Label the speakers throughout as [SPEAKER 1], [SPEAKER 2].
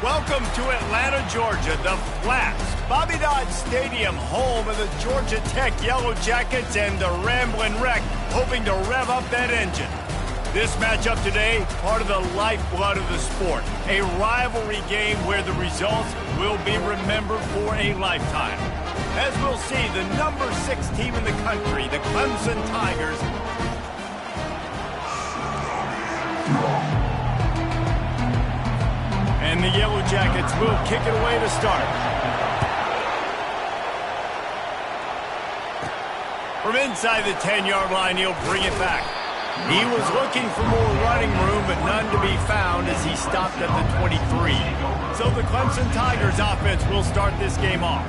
[SPEAKER 1] Welcome to Atlanta, Georgia, the Flats, Bobby Dodd Stadium, home of the Georgia Tech Yellow Jackets and the Ramblin' Wreck, hoping to rev up that engine. This matchup today, part of the lifeblood of the sport, a rivalry game where the results will be remembered for a lifetime. As we'll see, the number 6 team in the country, the Clemson Tigers, and the Yellow Jackets will kick it away to start. From inside the 10-yard line, he'll bring it back. He was looking for more running room, but none to be found as he stopped at the 23. So the Clemson Tigers offense will start this game off.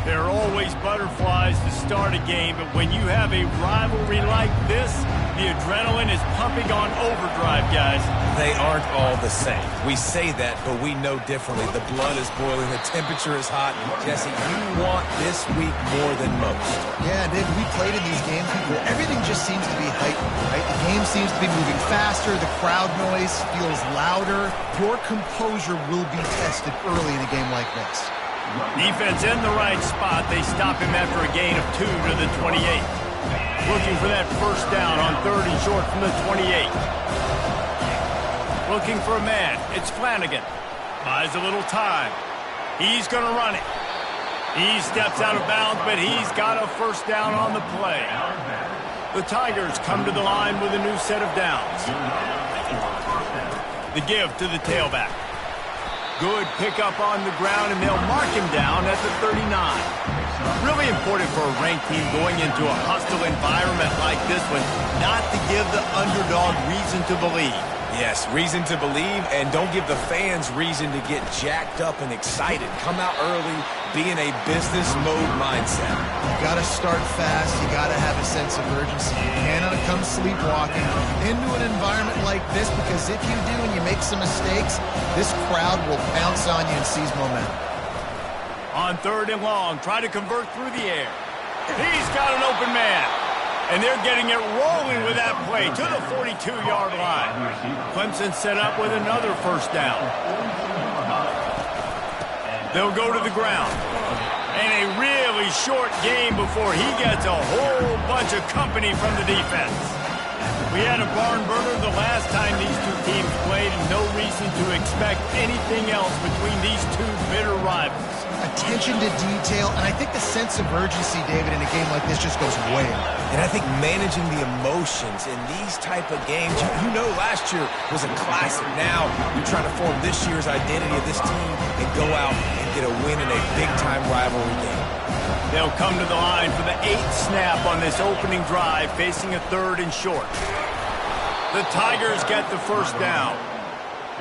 [SPEAKER 1] There are always butterflies to start a game, but when you have a rivalry like this, the adrenaline is pumping on overdrive, guys.
[SPEAKER 2] They aren't all the same. We say that, but we know differently. The blood is boiling. The temperature is hot. Jesse, you want this week more than most.
[SPEAKER 3] Yeah, David, we played in these games before. Everything just seems to be heightened, right? The game seems to be moving faster. The crowd noise feels louder. Your composure will be tested early in a game like this.
[SPEAKER 1] Defense in the right spot. They stop him after a gain of 2 to the 28. Looking for that first down on 3rd and short from the 28. Looking for a man. It's Flanagan. Buys a little time. He's going to run it. He steps out of bounds, but he's got a first down on the play. The Tigers come to the line with a new set of downs. The give to the tailback. Good pickup on the ground, and they'll mark him down at the 39. Really important for a ranked team going into a hostile environment like this one, not to give the underdog reason to believe.
[SPEAKER 2] Yes, reason to believe, and don't give the fans reason to get jacked up and excited. Come out early, be in a business mode mindset.
[SPEAKER 3] You got to start fast. You got to have a sense of urgency. You cannot come sleepwalking into an environment like this, because if you do and you make some mistakes, this crowd will pounce on you and seize momentum.
[SPEAKER 1] On 3rd and long, try to convert through the air. He's got an open man. And they're getting it rolling with that play to the 42-yard line. Clemson set up with another first down. They'll go to the ground. And a really short game before he gets a whole bunch of company from the defense. We had a barn burner the last time these two teams played, and no reason to expect anything else between these two bitter rivals.
[SPEAKER 3] Attention to detail, and I think the sense of urgency, David, in a game like this just goes way up.
[SPEAKER 2] And I think managing the emotions in these type of games, you know last year was a classic. Now you're trying to form this year's identity of this team and go out and get a win in a big-time rivalry game.
[SPEAKER 1] They'll come to the line for the 8th snap on this opening drive, facing a 3rd and short. The Tigers get the first down.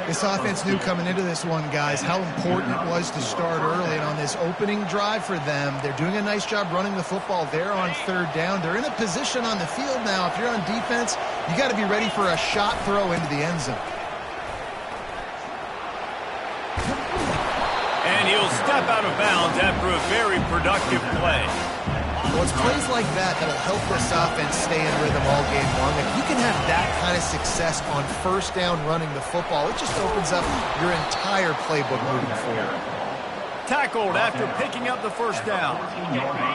[SPEAKER 3] This offense knew coming into this one, guys, how important it was to start early. And on this opening drive for them, they're doing a nice job running the football. They're on 3rd down. They're in a position on the field now. If you're on defense, you got to be ready for a shot throw into the end zone.
[SPEAKER 1] And he'll step out of bounds after a very productive play.
[SPEAKER 3] Well, it's plays like that that'll help this offense stay in rhythm all game long. If you can have that kind of success on first down running the football, it just opens up your entire playbook moving forward.
[SPEAKER 1] Tackled after picking up the first down.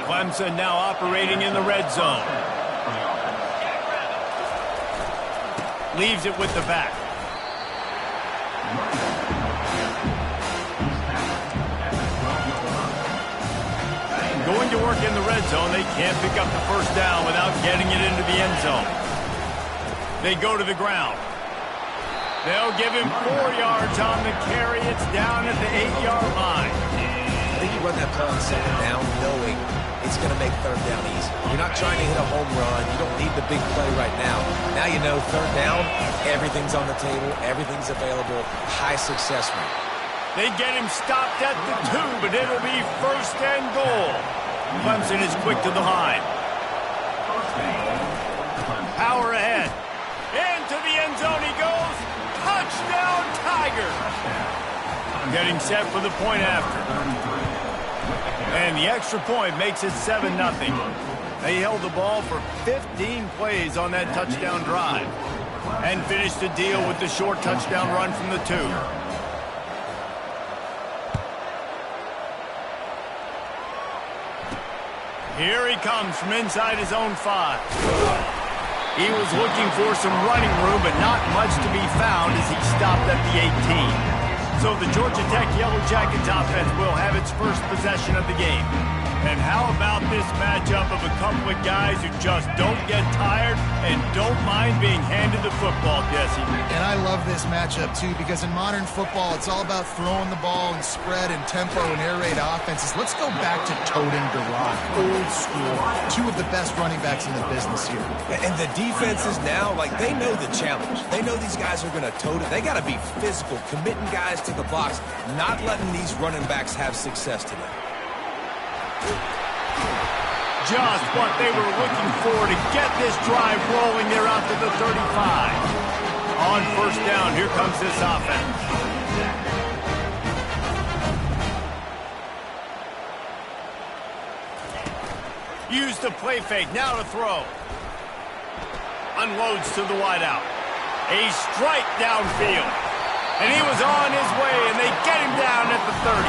[SPEAKER 1] Clemson now operating in the red zone. Leaves it with the back. Going to work in the red zone, they can't pick up the first down without getting it into the end zone. They go to the ground. They'll give him 4 yards on the carry. It's down at the 8-yard line.
[SPEAKER 2] I think you run that play on 2nd down knowing it's going to make 3rd down easy. You're not trying to hit a home run. You don't need the big play right now. Now you know 3rd down, everything's on the table, everything's available, high success rate.
[SPEAKER 1] They get him stopped at the 2, but it'll be 1st and goal. Clemson is quick to the line. Power ahead. Into the end zone he goes. Touchdown, Tigers. Getting set for the point after. And the extra point makes it 7-0. They held the ball for 15 plays on that touchdown drive and finished the deal with the short touchdown run from the 2. Here he comes from inside his own 5. He was looking for some running room, but not much to be found as he stopped at the 18. So the Georgia Tech Yellow Jackets offense will have its first possession of the game. And how about this matchup of a couple of guys who just don't get tired and don't mind being handed the football, Jesse?
[SPEAKER 3] And I love this matchup, too, because in modern football, it's all about throwing the ball and spread and tempo and air raid offenses. Let's go back to toting the rock, old school. 2 of the best running backs in the business here.
[SPEAKER 2] And the defenses now, like, they know the challenge. They know these guys are going to tote it. They got to be physical, committing guys to the box, not letting these running backs have success today.
[SPEAKER 1] Just what they were looking for to get this drive rolling there out to the 35. On first down, here comes this offense. Use the play fake, now to throw. Unloads to the wideout. A strike downfield. And he was on his way, and they get him down at the 30.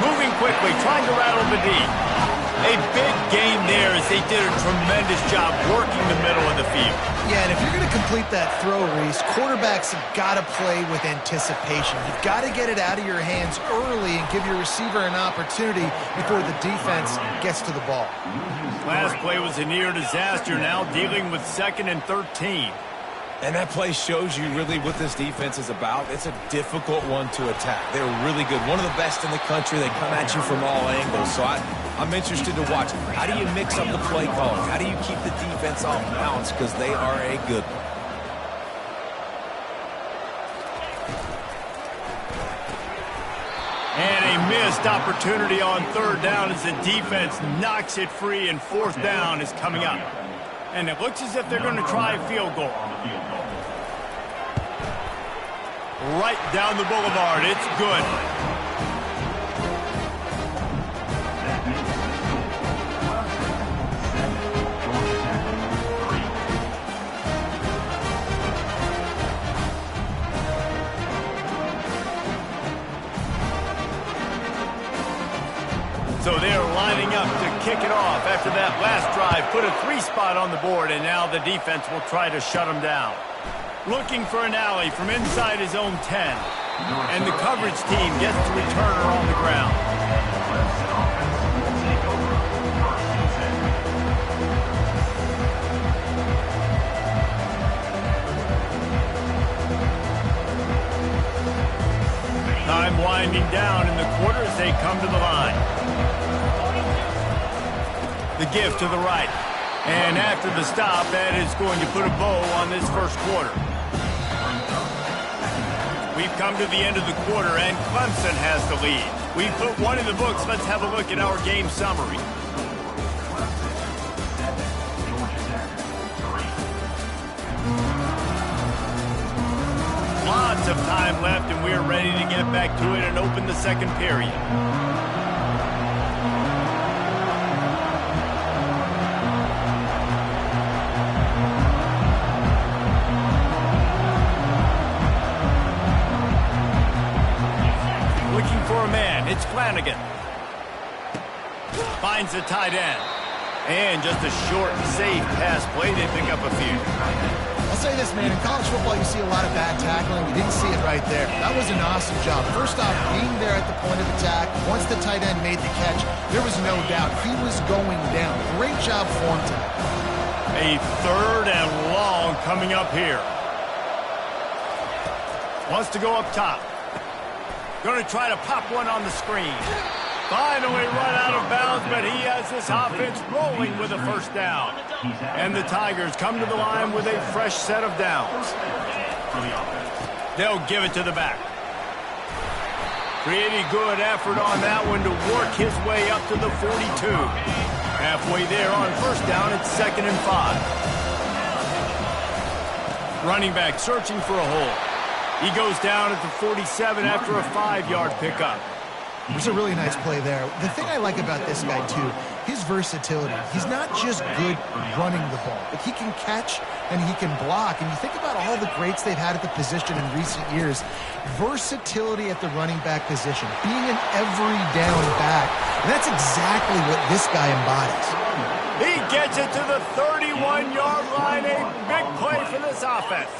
[SPEAKER 1] Moving quickly, trying to rattle the D. A big gain there as they did a tremendous job working the middle of the field.
[SPEAKER 3] Yeah, and if you're going to complete that throw, Reese, quarterbacks have got to play with anticipation. You've got to get it out of your hands early and give your receiver an opportunity before the defense gets to the ball.
[SPEAKER 1] Last play was a near disaster, now dealing with 2nd and 13.
[SPEAKER 2] And that play shows you really what this defense is about. It's a difficult one to attack. They're really good. One of the best in the country. They come at you from all angles. So I'm interested to watch. How do you mix up the play calling? How do you keep the defense off balance? Because they are a good one.
[SPEAKER 1] And a missed opportunity on 3rd down as the defense knocks it free, and 4th down is coming up. And it looks as if they're going to try a field goal. Right down the boulevard. It's good. So they're lining up to kick it off after that last drive. Put a 3 spot on the board, and now the defense will try to shut them down. Looking for an alley from inside his own 10. And the coverage team gets to return her on the ground. Time winding down in the quarter as they come to the line. The give to the right. And after the stop, that is going to put a bow on this first quarter. We've come to the end of the quarter, and Clemson has the lead. We've put one in the books. Let's have a look at our game summary. Lots of time left, and we're ready to get back to it and open the second period. Looking for a man. It's Flanagan. Finds the tight end. And just a short, safe pass play. They pick up a few.
[SPEAKER 3] I'll say this, man. In college football, you see a lot of bad tackling. We didn't see it right there. That was an awesome job. First off, being there at the point of attack. Once the tight end made the catch, there was no doubt he was going down. Great job for him today.
[SPEAKER 1] A 3rd and long coming up here. Wants to go up top. Going to try to pop one on the screen. Finally run out of bounds, but he has this offense rolling with a first down. And the Tigers come to the line with a fresh set of downs. They'll give it to the back. Pretty good effort on that one to work his way up to the 42. Halfway there on first down, it's 2nd and 5. Running back searching for a hole. He goes down at the 47 after a 5-yard pickup.
[SPEAKER 3] It was a really nice play there. The thing I like about this guy, too, his versatility. He's not just good running the ball, but he can catch and he can block. And you think about all the greats they've had at the position in recent years. Versatility at the running back position, being an every down back. And that's exactly what this guy embodies.
[SPEAKER 1] He gets it to the 31-yard line. A big play for this offense.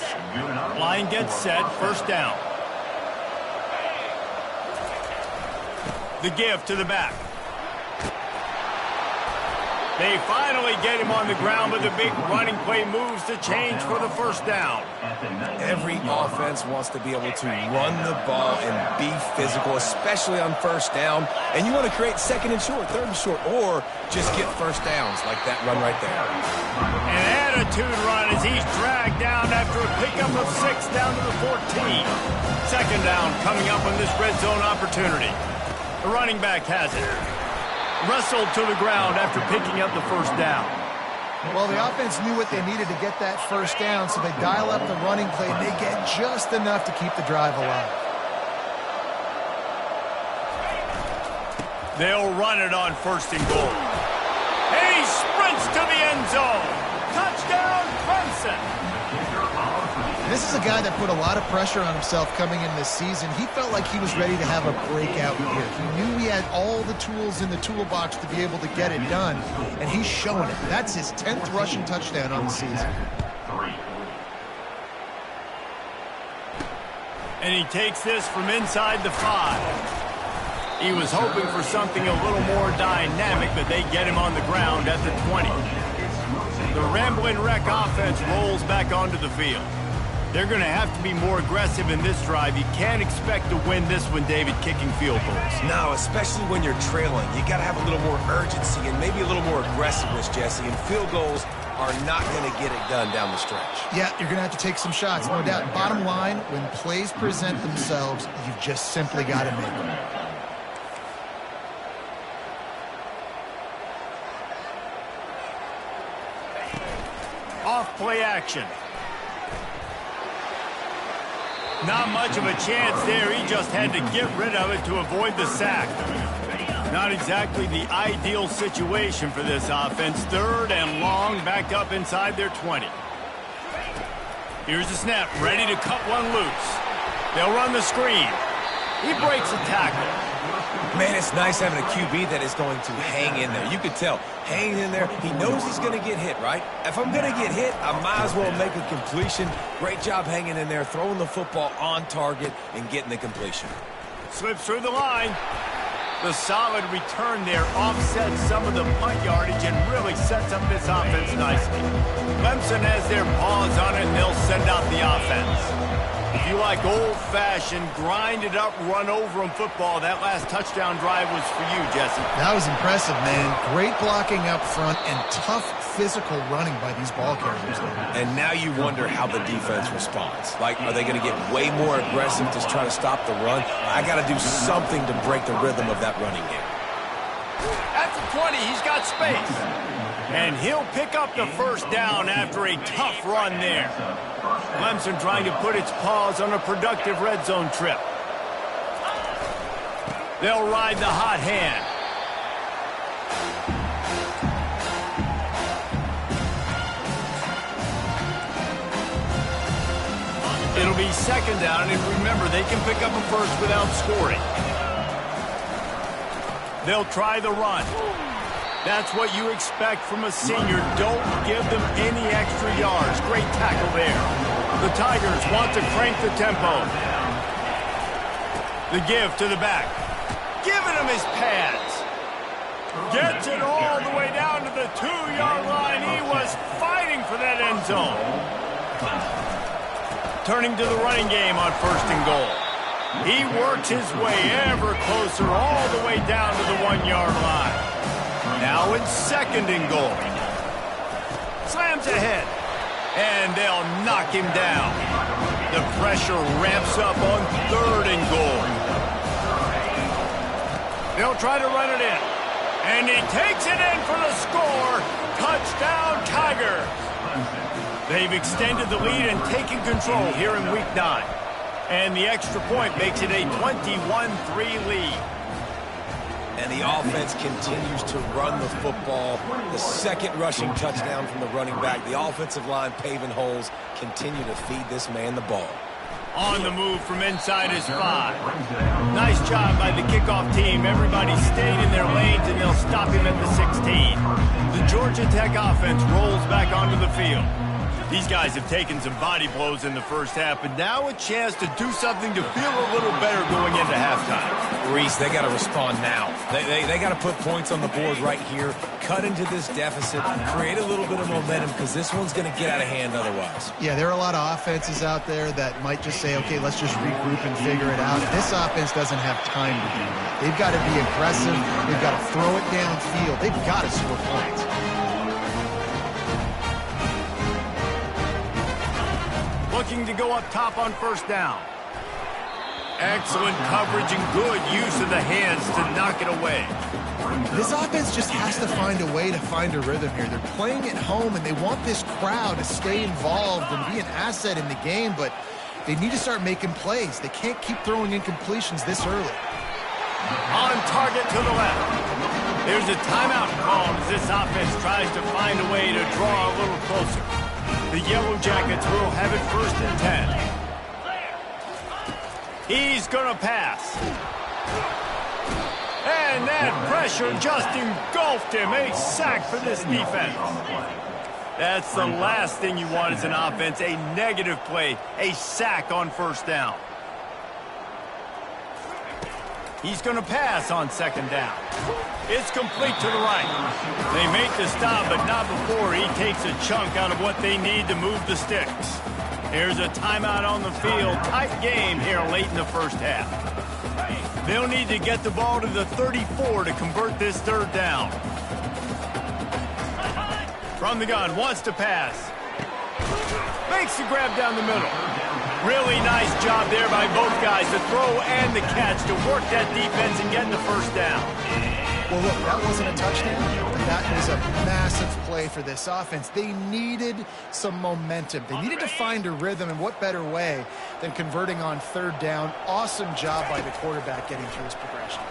[SPEAKER 1] Line gets set, first down. The give to the back. They finally get him on the ground, but the big running play moves the change for the first down.
[SPEAKER 2] Every offense wants to be able to run the ball and be physical, especially on first down. And you want to create second and short, third and short, or just get first downs like that run right there.
[SPEAKER 1] An attitude run as he's dragged down after a pickup of 6 down to the 14. Second down coming up on this red zone opportunity. The running back has it. Wrestled to the ground after picking up the first down.
[SPEAKER 3] Well, the offense knew what they needed to get that first down, so they dial up the running play, and they get just enough to keep the drive alive.
[SPEAKER 1] They'll run it on first and goal. And he sprints to the end zone. Touchdown, Clemson.
[SPEAKER 3] This is a guy that put a lot of pressure on himself coming in this season. He felt like he was ready to have a breakout year. He knew he had all the tools in the toolbox to be able to get it done, and he's showing it. That's his 10th rushing touchdown on the season.
[SPEAKER 1] And he takes this from inside the 5. He was hoping for something a little more dynamic, but they get him on the ground at the 20. The Ramblin' Wreck offense rolls back onto the field. They're going to have to be more aggressive in this drive. You can't expect to win this one, David, kicking field goals.
[SPEAKER 2] No, especially when you're trailing. You got to have a little more urgency and maybe a little more aggressiveness, Jesse. And field goals are not going to get it done down the stretch. Yeah,
[SPEAKER 3] you're going to have to take some shots, no doubt. Bottom line, when plays present themselves, you've just simply got to make them.
[SPEAKER 1] Off play action. Not much of a chance there. He just had to get rid of it to avoid the sack. Not exactly the ideal situation for this offense. Third and long, backed up inside their 20. Here's the snap, ready to cut one loose. They'll run the screen. He breaks a tackle.
[SPEAKER 2] Man, it's nice having a QB that is going to hang in there. You could tell, hanging in there, he knows he's going to get hit, right? If I'm going to get hit, I might as well make a completion. Great job hanging in there, throwing the football on target and getting the completion.
[SPEAKER 1] Slips through the line. The solid return there offsets some of the punt yardage and really sets up this offense nicely. Clemson has their paws on it, and they'll send out the offense. If you like old-fashioned, grinded-up, run-over-'em football, that last touchdown drive was for you, Jesse.
[SPEAKER 3] That was impressive, man. Great blocking up front and tough physical running by these ball carriers.
[SPEAKER 2] And now you wonder how the defense responds. Like, are they going to get way more aggressive to try to stop the run? I got to do something to break the rhythm of that running game.
[SPEAKER 1] At the 20, he's got space. And he'll pick up the first down after a tough run there. Clemson trying to put its paws on a productive red zone trip. They'll ride the hot hand. It'll be second down, and remember, they can pick up a first without scoring. They'll try the run. That's what you expect from a senior. Don't give them any extra yards. Great tackle there. The Tigers want to crank the tempo. The give to the back. Giving him his pads. Gets it all the way down to the 2-yard line. He was fighting for that end zone. Turning to the running game on first and goal. He works his way ever closer all the way down to the 1-yard line. Now it's second and goal. Slams ahead. And they'll knock him down. The pressure ramps up on third and goal. They'll try to run it in. And he takes it in for the score. Touchdown, Tigers. They've extended the lead and taken control here in Week 9. And the extra point makes it a 21-3 lead.
[SPEAKER 2] And the offense continues to run the football. The second rushing touchdown from the running back. The offensive line paving holes. Continue to feed this man the ball.
[SPEAKER 1] On the move from inside his 5. Nice job by the kickoff team. Everybody stayed in their lanes, and they'll stop him at the 16. The Georgia Tech offense rolls back onto the field. These guys have taken some body blows in the first half, but now a chance to do something to feel a little better going into halftime.
[SPEAKER 2] Reese, they got to respond now. They got to put points on the board right here, cut into this deficit, create a little bit of momentum, because this one's going to get out of hand otherwise.
[SPEAKER 3] Yeah, there are a lot of offenses out there that might just say, okay, let's just regroup and figure it out. This offense doesn't have time to do that. They've got to be aggressive. They've got to throw it downfield. They've got to score points.
[SPEAKER 1] Looking to go up top on first down. Excellent coverage and good use of the hands to knock it away.
[SPEAKER 3] This offense just has to find a way to find a rhythm here. They're playing at home, and they want this crowd to stay involved and be an asset in the game, but they need to start making plays. They can't keep throwing incompletions this early.
[SPEAKER 1] On target to the left. There's a timeout called as this offense tries to find a way to draw a little closer. The Yellow Jackets will have it 1st and 10. He's going to pass. And that pressure just engulfed him. A sack for this defense. That's the last thing you want as an offense, a negative play, a sack on first down. He's going to pass on 2nd down. It's complete to the right. They make the stop, but not before he takes a chunk out of what they need to move the sticks. There's a timeout on the field. Tight game here late in the first half. They'll need to get the ball to the 34 to convert this 3rd down. From the gun, wants to pass. Makes the grab down the middle. Really nice job there by both guys, the throw and the catch, to work that defense and get the 1st down.
[SPEAKER 3] Well, look, that wasn't a touchdown, but that was a massive play for this offense. They needed some momentum. They needed to find a rhythm, and what better way than converting on 3rd down. Awesome job by the quarterback getting through his progression.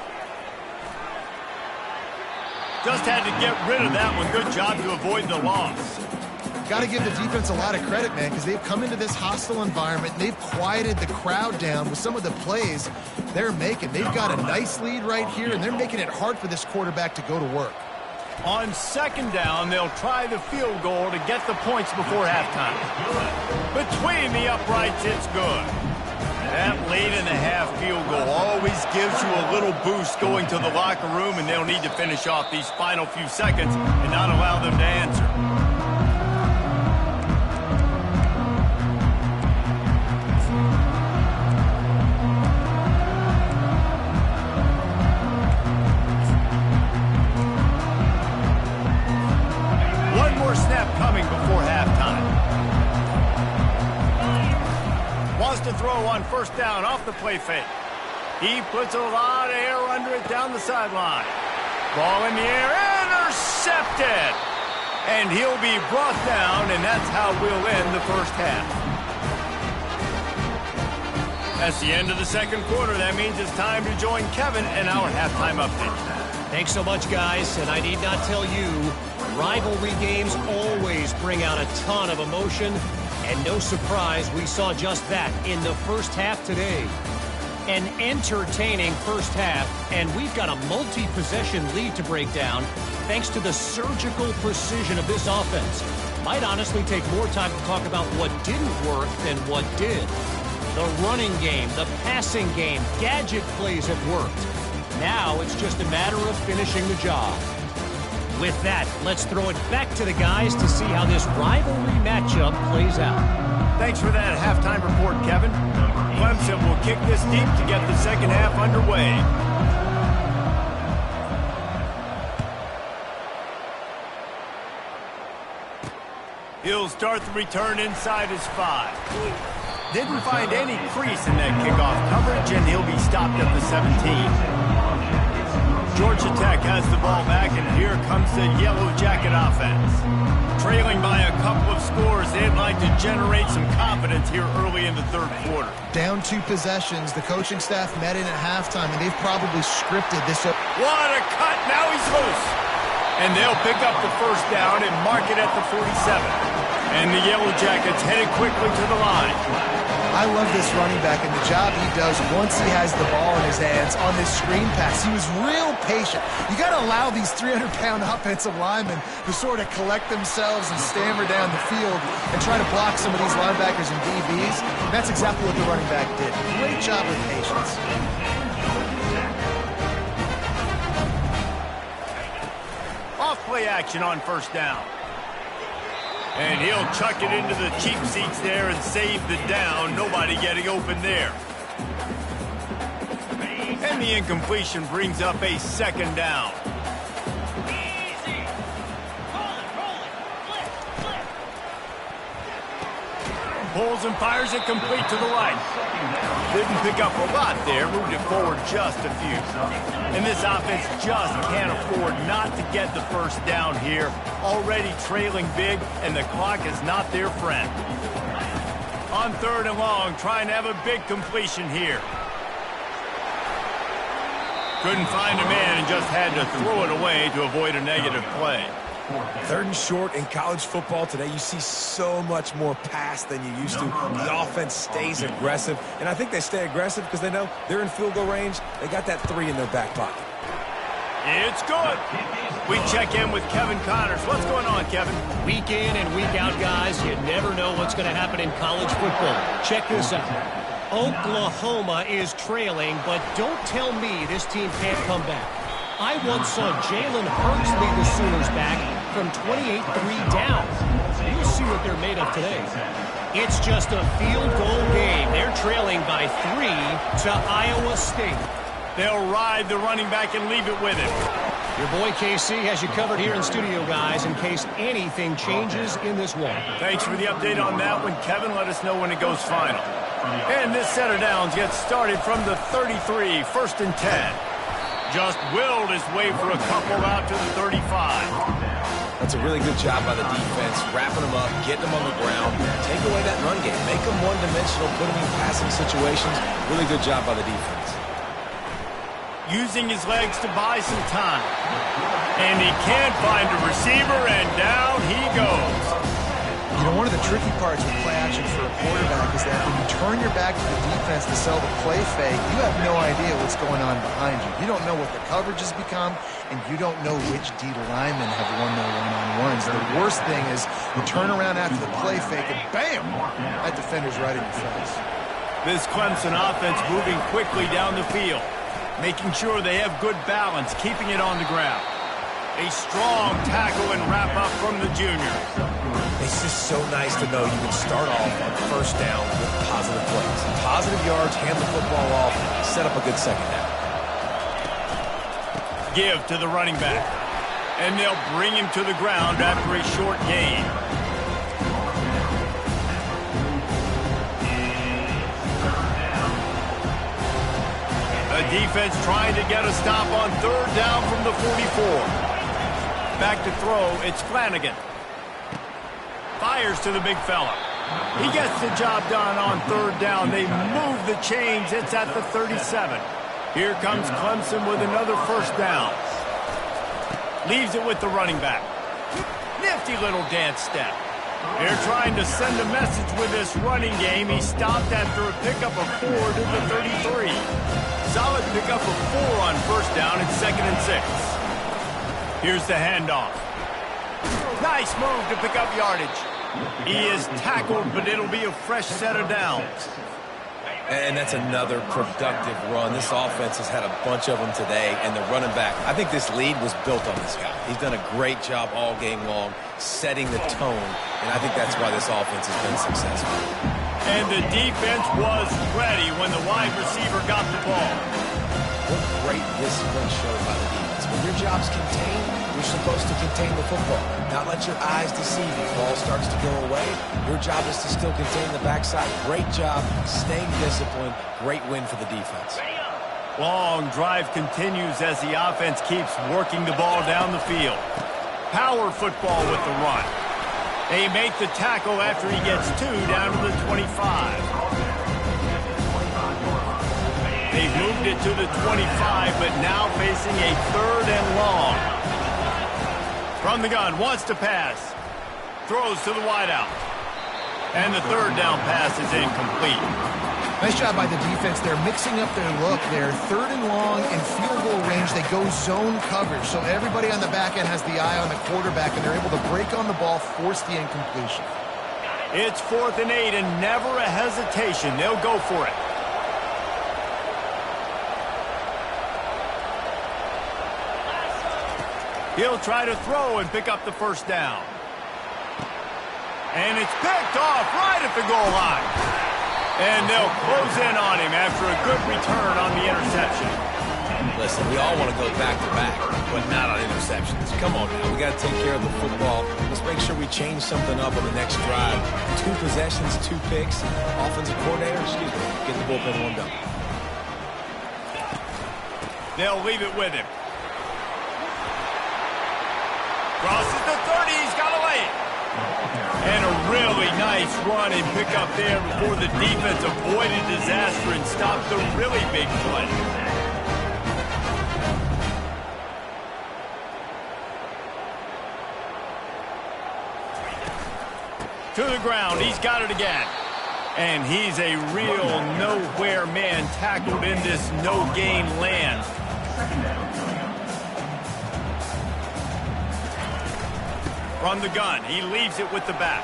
[SPEAKER 1] Just had to get rid of that one. Good job to avoid the loss.
[SPEAKER 3] Got to give the defense a lot of credit, man, because they've come into this hostile environment. They've quieted the crowd down with some of the plays they're making. They've got a nice lead right here, and they're making it hard for this quarterback to go to work.
[SPEAKER 1] On 2nd down, they'll try the field goal to get the points before halftime. Between the uprights, it's good. That late-in-the-half field goal always gives you a little boost going to the locker room, and they'll need to finish off these final few seconds and not allow them to answer. Coming before halftime. Wants to throw on 1st down off the play fake. He puts a lot of air under it down the sideline. Ball in the air, intercepted. And he'll be brought down, and that's how we'll end the first half. That's the end of the 2nd quarter. That means it's time to join Kevin and our halftime update.
[SPEAKER 4] Thanks so much, guys, and I need not tell you, rivalry games always bring out a ton of emotion, and no surprise, we saw just that in the first half today. An entertaining first half, and we've got a multi-possession lead to break down thanks to the surgical precision of this offense. Might honestly take more time to talk about what didn't work than what did. The running game, the passing game, gadget plays have worked. Now it's just a matter of finishing the job. With that, let's throw it back to the guys to see how this rivalry matchup plays out.
[SPEAKER 1] Thanks for that halftime report, Kevin. Clemson will kick this deep to get the 2nd half underway. He'll start the return inside his 5. Didn't find any crease in that kickoff coverage, and he'll be stopped at the 17. Georgia Tech has the ball back, and here comes the Yellow Jacket offense. Trailing by a couple of scores, they'd like to generate some confidence here early in the third quarter.
[SPEAKER 3] Down 2 possessions. The coaching staff met in at halftime, and they've probably scripted this up.
[SPEAKER 1] What a cut! Now he's loose. And they'll pick up the first down and mark it at the 47. And the Yellow Jackets headed quickly to the line.
[SPEAKER 3] I love this running back and the job he does once he has the ball in his hands on this screen pass. He was real patient. You got to allow these 300-pound offensive linemen to sort of collect themselves and stammer down the field and try to block some of these linebackers and DBs. And that's exactly what the running back did. Great job with patience.
[SPEAKER 1] Off play action on first down. And he'll chuck it into the cheap seats there and save the down. Nobody getting open there. And the incompletion brings up a second down. Pulls and fires it complete to the right. Didn't pick up a lot there, moved it forward just a few. And this offense just can't afford not to get the first down here. Already trailing big, and the clock is not their friend. On 3rd and long, trying to have a big completion here. Couldn't find a man and just had to throw it away to avoid a negative play.
[SPEAKER 2] 3rd and short in college football today. You see so much more pass than you used to. The offense stays aggressive, and I think they stay aggressive because they know they're in field goal range. They got that 3 in their back pocket.
[SPEAKER 1] It's good. We check in with Kevin Connors. What's going on, Kevin?
[SPEAKER 4] Week in and week out, guys, you never know what's going to happen in college football. Check this out. Oklahoma is trailing, but don't tell me this team can't come back. I once saw Jalen Hurts lead the Sooners back from 28-3 down. You'll see what they're made of today. It's just a field goal game. They're trailing by 3 to Iowa State.
[SPEAKER 1] They'll ride the running back and leave it with him.
[SPEAKER 4] Your boy KC has you covered here in studio, guys, in case anything changes in this one.
[SPEAKER 1] Thanks for the update on that one, Kevin. Let us know when it goes final. And this set of downs gets started from the 33, 1st and 10. Just willed his way for a couple out to the 35.
[SPEAKER 2] That's a really good job by the defense, wrapping them up, getting them on the ground, take away that run game, make them one-dimensional, put them in passing situations. Really good job by the defense.
[SPEAKER 1] Using his legs to buy some time. And he can't find a receiver, and down he goes.
[SPEAKER 3] You know, one of the tricky parts with play action for a quarterback is that when you turn your back to the defense to sell the play fake, you have no idea what's going on behind you. You don't know what the coverage has become, and you don't know which D linemen have won their one-on-ones. The worst thing is you turn around after the play fake, and bam! That defender's right in your face.
[SPEAKER 1] This Clemson offense moving quickly down the field, making sure they have good balance, keeping it on the ground. A strong tackle and wrap-up from the junior.
[SPEAKER 2] It's just so nice to know you can start off on first down with positive plays. Positive yards, hand the football off, set up a good second half.
[SPEAKER 1] Give to the running back. And they'll bring him to the ground after a short gain. The defense trying to get a stop on 3rd down from the 44. Back to throw, it's Flanagan. Fires to the big fella. He gets the job done on 3rd down. They move the chains. It's at the 37. Here comes Clemson with another first down. Leaves it with the running back. Nifty little dance step. They're trying to send a message with this running game. He stopped after a pickup of 4 to the 33. Solid pickup of 4 on first down and 2nd and 6. Here's the handoff. Nice move to pick up yardage. He is tackled, but it'll be a fresh set of downs.
[SPEAKER 2] And that's another productive run. This offense has had a bunch of them today, and the running back, I think this lead was built on this guy. He's done a great job all game long, setting the tone, and I think that's why this offense has been successful.
[SPEAKER 1] And the defense was ready when the wide receiver got the ball.
[SPEAKER 2] What great discipline showed by the defense. When your job's contained, you're supposed to contain the football, not let your eyes deceive you. Ball starts to go away. Your job is to still contain the backside. Great job, staying disciplined. Great win for the defense.
[SPEAKER 1] Long drive continues as the offense keeps working the ball down the field. Power football with the run. They make the tackle after he gets 2 down to the 25. They've moved it to the 25, but now facing a 3rd and long. From the gun, wants to pass. Throws to the wideout. And the 3rd down pass is incomplete.
[SPEAKER 3] Nice job by the defense. They're mixing up their look. They're 3rd and long in field goal range. They go zone coverage. So everybody on the back end has the eye on the quarterback, and they're able to break on the ball, force the incompletion.
[SPEAKER 1] It's 4th and 8, and never a hesitation. They'll go for it. He'll try to throw and pick up the 1st down. And it's picked off right at the goal line. And they'll close in on him after a good return on the interception.
[SPEAKER 2] Listen, we all want to go back-to-back, but not on interceptions. Come on now, we got to take care of the football. Let's make sure we change something up on the next drive. 2 possessions, 2 picks. Offensive coordinator, get the bullpen warmed up.
[SPEAKER 1] They'll leave it with him. Crosses the 30, he's got to lay it. And a really nice run and pick up there before the defense avoided disaster and stopped the really big play. To the ground, he's got it again. And he's a real nowhere man tackled in this no-gain land. From the gun, he leaves it with the back.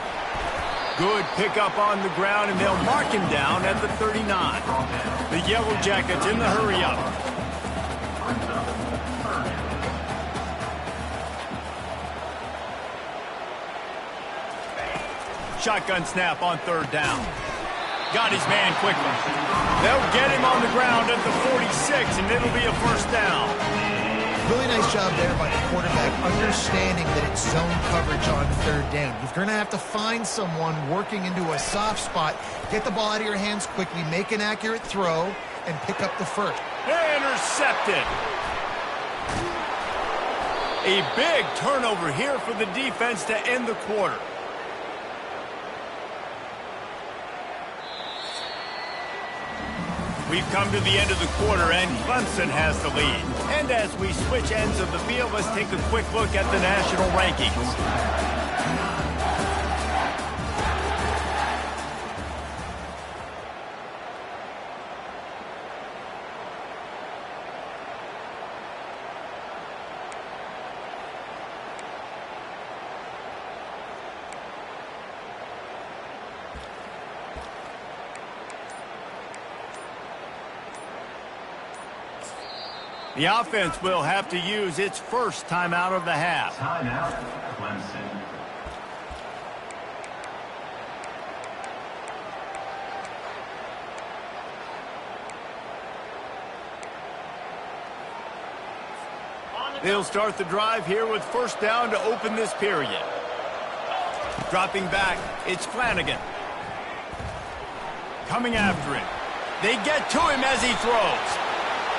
[SPEAKER 1] Good pickup on the ground, and they'll mark him down at the 39. The Yellow Jackets in the hurry-up. Shotgun snap on 3rd down. Got his man quickly. They'll get him on the ground at the 46, and it'll be a 1st down.
[SPEAKER 3] Really nice job there by the quarterback, understanding that it's zone coverage on 3rd down. You're going to have to find someone working into a soft spot, get the ball out of your hands quickly, make an accurate throw, and pick up the 1st.
[SPEAKER 1] Intercepted. A big turnover here for the defense to end the quarter. We've come to the end of the quarter, and Clemson has the lead. And as we switch ends of the field, let's take a quick look at the national rankings. The offense will have to use its 1st timeout of the half.
[SPEAKER 5] Timeout, Clemson.
[SPEAKER 1] They'll start the drive here with 1st down to open this period. Dropping back, it's Flanagan. Coming after him. They get to him as he throws.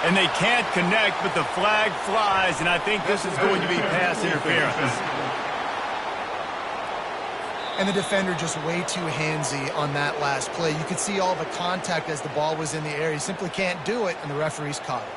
[SPEAKER 1] And they can't connect, but the flag flies, and I think this is going to be pass interference.
[SPEAKER 3] And the defender just way too handsy on that last play. You could see all the contact as the ball was in the air. He simply can't do it, and the referee's caught it.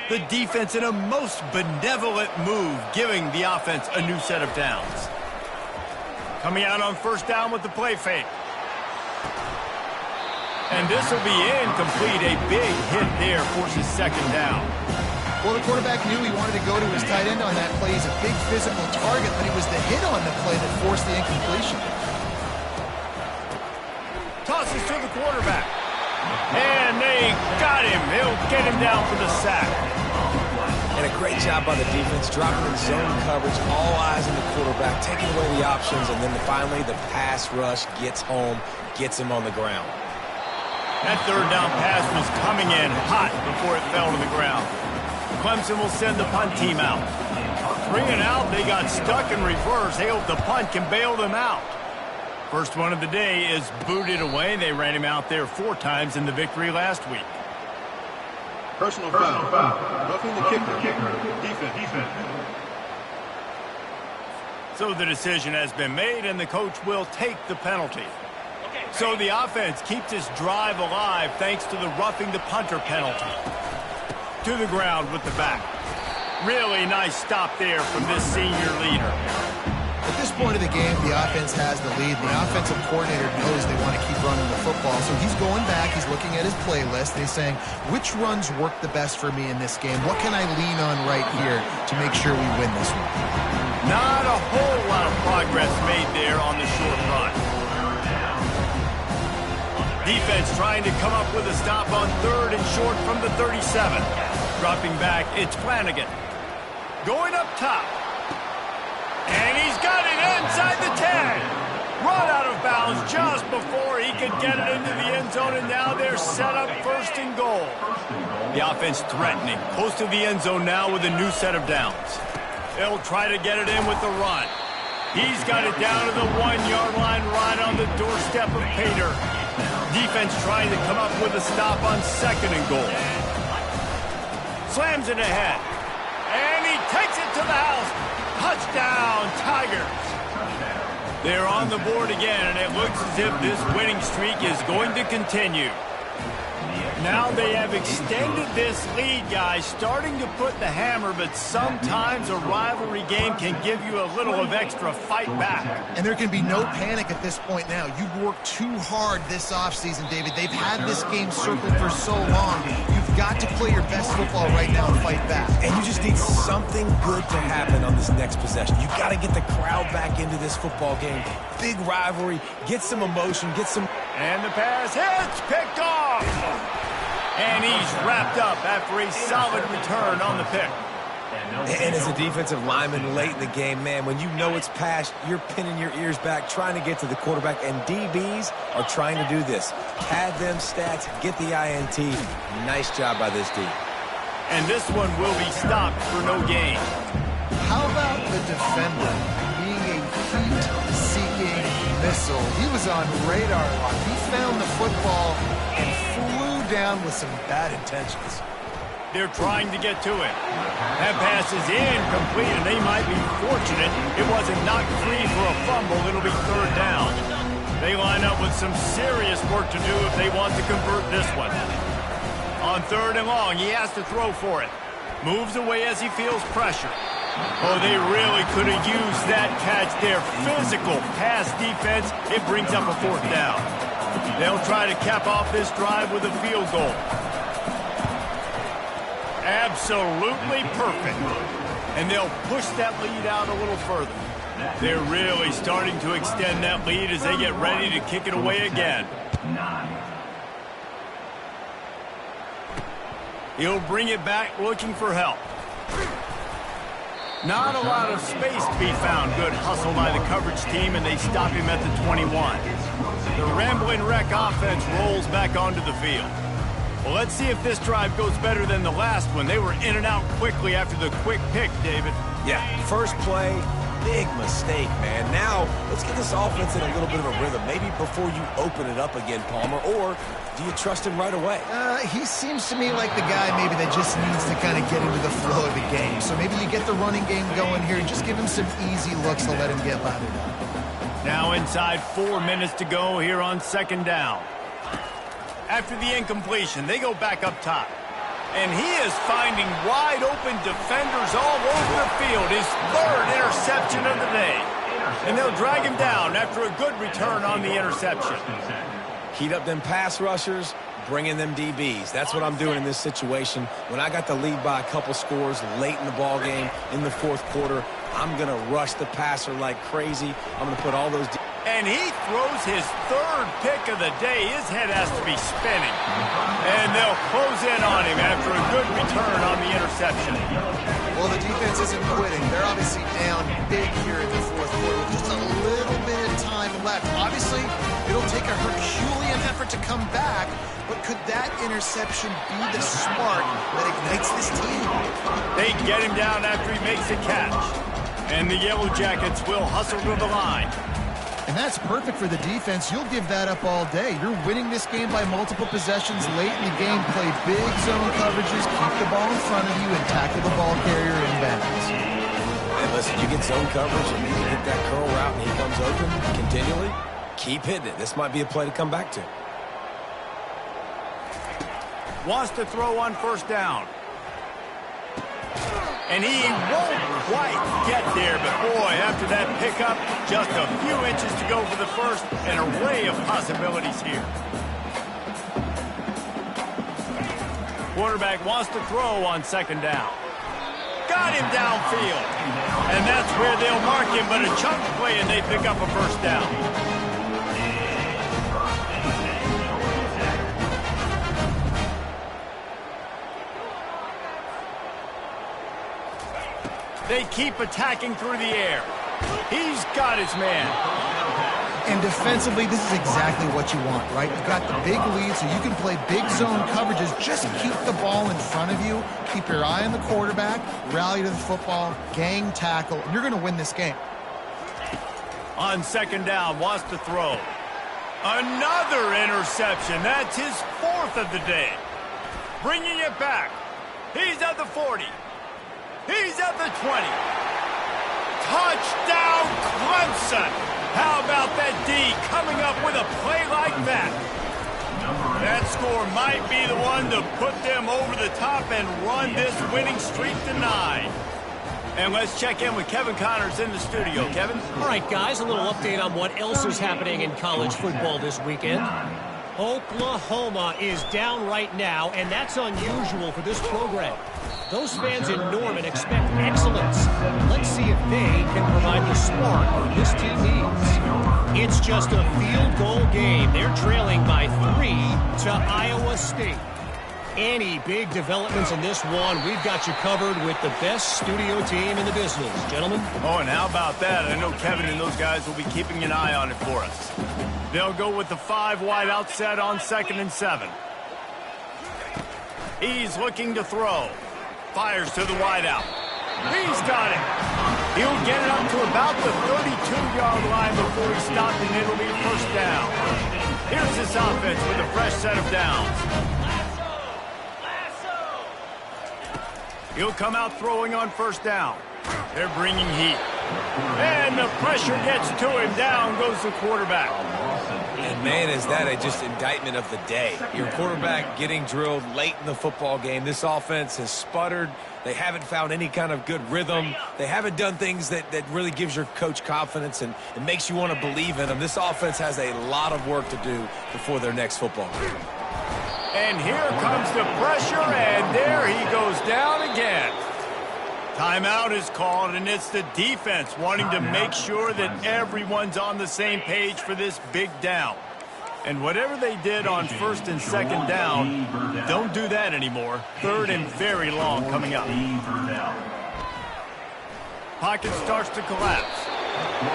[SPEAKER 1] The defense in a most benevolent move, giving the offense a new set of downs. Coming out on 1st down with the play fake. And this will be incomplete. A big hit there forces 2nd down.
[SPEAKER 3] Well, the quarterback knew he wanted to go to his tight end on that play. He's a big physical target, but it was the hit on the play that forced the incompletion.
[SPEAKER 1] Tosses to the quarterback. And they got him. He'll get him down for the sack.
[SPEAKER 2] And a great job by the defense, dropping in zone coverage, all eyes on the quarterback, taking away the options, and then finally the pass rush gets home, gets him on the ground.
[SPEAKER 1] That third down pass was coming in hot before it fell to the ground. Clemson will send the punt team out. 3 and out, they got stuck in reverse. They hope the punt can bail them out. First one of the day is booted away. They ran him out there 4 times in the victory last week.
[SPEAKER 6] Personal foul. Roughing the kicker. Defense.
[SPEAKER 1] So the decision has been made, and the coach will take the penalty. So the offense keeps this drive alive thanks to the roughing the punter penalty. To the ground with the back. Really nice stop there from this senior leader.
[SPEAKER 3] At this point of the game, the offense has the lead. The offensive coordinator knows they want to keep running the football. So he's going back, he's looking at his playlist, and he's saying, which runs work the best for me in this game? What can I lean on right here to make sure we win this one?
[SPEAKER 1] Not a whole lot of progress made there on the short run. Defense trying to come up with a stop on 3rd and short from the 37. Dropping back, it's Flanagan. Going up top. And he's got it inside the 10. Run out of bounds just before he could get it into the end zone, and now they're set up 1st and goal. The offense threatening. Close to the end zone now with a new set of downs. They'll try to get it in with the run. He's got it down to the 1-yard line right on the doorstep of Pater. Defense trying to come up with a stop on 2nd and goal. Slams it ahead. And he takes it to the house. Touchdown, Tigers. They're on the board again, and it looks as if this winning streak is going to continue. Now they have extended this lead, guys, starting to put the hammer, but sometimes a rivalry game can give you a little of extra fight back.
[SPEAKER 3] And there can be no panic at this point now. You've worked too hard this offseason, David. They've had this game circled for so long. You've got to play your best football right now and fight back.
[SPEAKER 2] And you just need something good to happen on this next possession. You got to get the crowd back into this football game. Big rivalry, get some emotion, get some...
[SPEAKER 1] And the pass hits, picked off. And he's wrapped up after a solid return on the pick.
[SPEAKER 2] And as a defensive lineman late in the game, man, when you know it's passed, you're pinning your ears back, trying to get to the quarterback, and DBs are trying to do this. Pad them stats, get the INT. Nice job by this D.
[SPEAKER 1] And this one will be stopped for no gain.
[SPEAKER 3] How about the defender being a heat-seeking missile? He was on radar lock. He found the football and flew down with some bad intentions.
[SPEAKER 1] They're trying to get to it. That pass is incomplete, and they might be fortunate it wasn't knocked free for a fumble. It'll be 3rd down. They line up with some serious work to do if they want to convert this one. On 3rd and long, he has to throw for it. Moves away as he feels pressure. Oh, they really could have used that catch there. Physical pass defense. It brings up a 4th down. They'll try to cap off this drive with a field goal. Absolutely perfect. And they'll push that lead out a little further. They're really starting to extend that lead as they get ready to kick it away again. He'll bring it back looking for help. Not a lot of space to be found. Good hustle by the coverage team, and they stop him at the 21. The Ramblin' Wreck offense rolls back onto the field. Well, let's see if this drive goes better than the last one. They were in and out quickly after the quick pick, David.
[SPEAKER 2] Yeah, first play, big mistake, man. Now, let's get this offense in a little bit of a rhythm. Maybe before you open it up again, Palmer, or do you trust him right away?
[SPEAKER 3] He seems to me like the guy maybe that just needs to kind of get into the flow of the game. So maybe you get the running game going here and just give him some easy looks to let him get lathered up.
[SPEAKER 1] Now inside 4 minutes to go here on 2nd down. After the incompletion, they go back up top. And he is finding wide open defenders all over the field. His 3rd interception of the day. And they'll drag him down after a good return on the interception.
[SPEAKER 2] Heat up them pass rushers, bring in them DBs. That's what I'm doing in this situation. When I got the lead by a couple scores late in the ball game, in the 4th quarter, I'm going to rush the passer like crazy. I'm going to put all those...
[SPEAKER 1] And he throws his 3rd pick of the day. His head has to be spinning. And they'll close in on him after a good return on the interception.
[SPEAKER 3] Well, the defense isn't quitting. They're obviously down big here in the 4th quarter with just a little bit of time left. Obviously, it'll take a Herculean effort to come back, But could that interception be the spark that ignites this team?
[SPEAKER 1] They get him down after he makes a catch. And the Yellow Jackets will hustle to the line.
[SPEAKER 3] And that's perfect for the defense. You'll give that up all day. You're winning this game by multiple possessions late in the game. Play big zone coverages, keep the ball in front of you, and tackle the ball carrier inbounds.
[SPEAKER 2] And listen, you get zone coverage and you hit that curl route and he comes open continually, keep hitting it. This might be a play to come back to.
[SPEAKER 1] Wants to throw on first down. And he won't quite get there, but boy, after that pickup, just a few inches to go for the first, an array of possibilities here. Quarterback wants to throw on second down. Got him downfield. And that's where they'll mark him, but a chunk play and they pick up a first down. They keep attacking through the air. He's got his man.
[SPEAKER 3] And defensively, this is exactly what you want, right? You've got the big lead, so you can play big zone coverages. Just keep the ball in front of you. Keep your eye on the quarterback. Rally to the football. Gang tackle. And you're going to win this game.
[SPEAKER 1] On second down, wants to throw. Another interception. That's his fourth of the day. Bringing it back. He's at the 40. He's at the 20. Touchdown, Clemson. How about that D coming up with a play like that? That score might be the one to put them over the top and run this winning streak to 9. And let's check in with Kevin Connors in the studio. Kevin?
[SPEAKER 4] All right, guys, a little update on what else is happening in college football this weekend. Oklahoma is down right now, and that's unusual for this program. Those fans in Norman expect excellence. Let's see if they can provide the spark this team needs. It's just a field goal game. They're trailing by 3 to Iowa State. Any big developments in this one, we've got you covered with the best studio team in the business. Gentlemen?
[SPEAKER 1] Oh, and how about that? I know Kevin and those guys will be keeping an eye on it for us. They'll go with the 5 wide out set on 2nd and 7. He's looking to throw. Fires to the wide out. He's got it. He'll get it up to about the 32-yard line before he's stopped, and it'll be first down. Here's this offense with a fresh set of downs. He'll come out throwing on first down. They're bringing heat. And the pressure gets to him. Down goes the quarterback.
[SPEAKER 2] And, man, is that just indictment of the day. Your quarterback getting drilled late in the football game. This offense has sputtered. They haven't found any kind of good rhythm. They haven't done things that really gives your coach confidence and it makes you want to believe in them. This offense has a lot of work to do before their next football game.
[SPEAKER 1] And here comes the pressure, and there he goes down again. Timeout is called, and it's the defense wanting to make sure that everyone's on the same page for this big down. And whatever they did on 1st and 2nd down, don't do that anymore. 3rd and very long coming up. Pocket starts to collapse.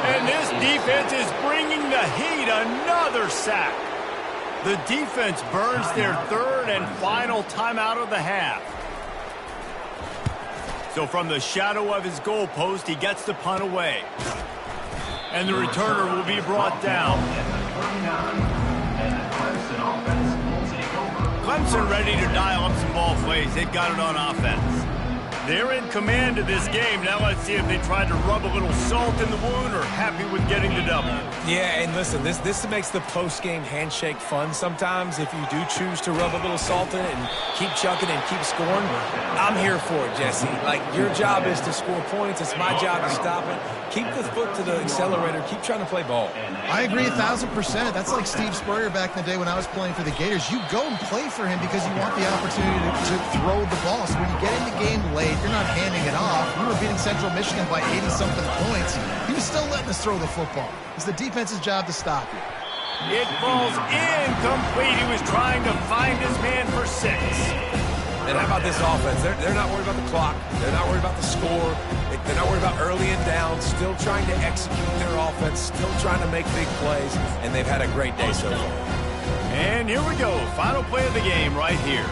[SPEAKER 1] And this defense is bringing the heat. Another sack. The defense burns their 3rd and final timeout of the half. So from the shadow of his goalpost, he gets the punt away. And the returner will be brought down. Clemson ready to dial up some ball plays. They've got it on offense. They're in command of this game. Now let's see if they try to rub a little salt in the wound or happy with getting the double.
[SPEAKER 2] Yeah, and listen, this makes the post-game handshake fun sometimes if you do choose to rub a little salt in it and keep chucking and keep scoring. I'm here for it, Jesse. Like, your job is to score points. It's my job to stop it. Keep the foot to the accelerator. Keep trying to play ball.
[SPEAKER 3] I agree 1,000%. That's like Steve Spurrier back in the day when I was playing for the Gators. You go and play for him because you want the opportunity to throw the ball. So when you get in the game late, you're not handing it off. We were beating Central Michigan by 80-something points. He was still letting us throw the football. It's the defense's job to stop you.
[SPEAKER 1] It falls incomplete. He was trying to find his man for 6.
[SPEAKER 2] And how about this offense? They're not worried about the clock. They're not worried about the score. They're not worried about early and down. Still trying to execute their offense. Still trying to make big plays. And they've had a great day so far.
[SPEAKER 1] And here we go. Final play of the game right here.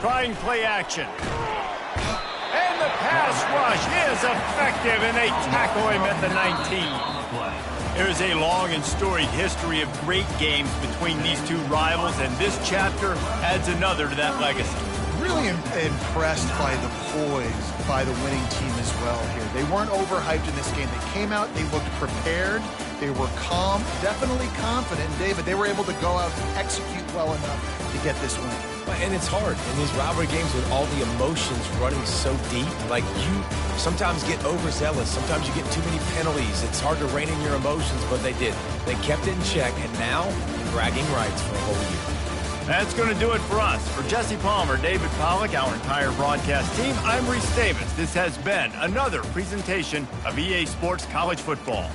[SPEAKER 1] Trying play action. And the pass rush is effective, and they tackle him at the 19. There's a long and storied history of great games between these two rivals, and this chapter adds another to that legacy.
[SPEAKER 3] Really impressed by the poise by the winning team as well here. They weren't overhyped in this game. They came out, they looked prepared, they were calm, definitely confident. And David, they were able to go out and execute well enough to get this win.
[SPEAKER 2] And it's hard in these rivalry games with all the emotions running so deep. Like, you sometimes get overzealous. Sometimes you get too many penalties. It's hard to rein in your emotions, but they did. They kept it in check, and now bragging rights for a whole year.
[SPEAKER 1] That's going to do it for us. For Jesse Palmer, David Pollack, our entire broadcast team, I'm Reese Davis. This has been another presentation of EA Sports College Football.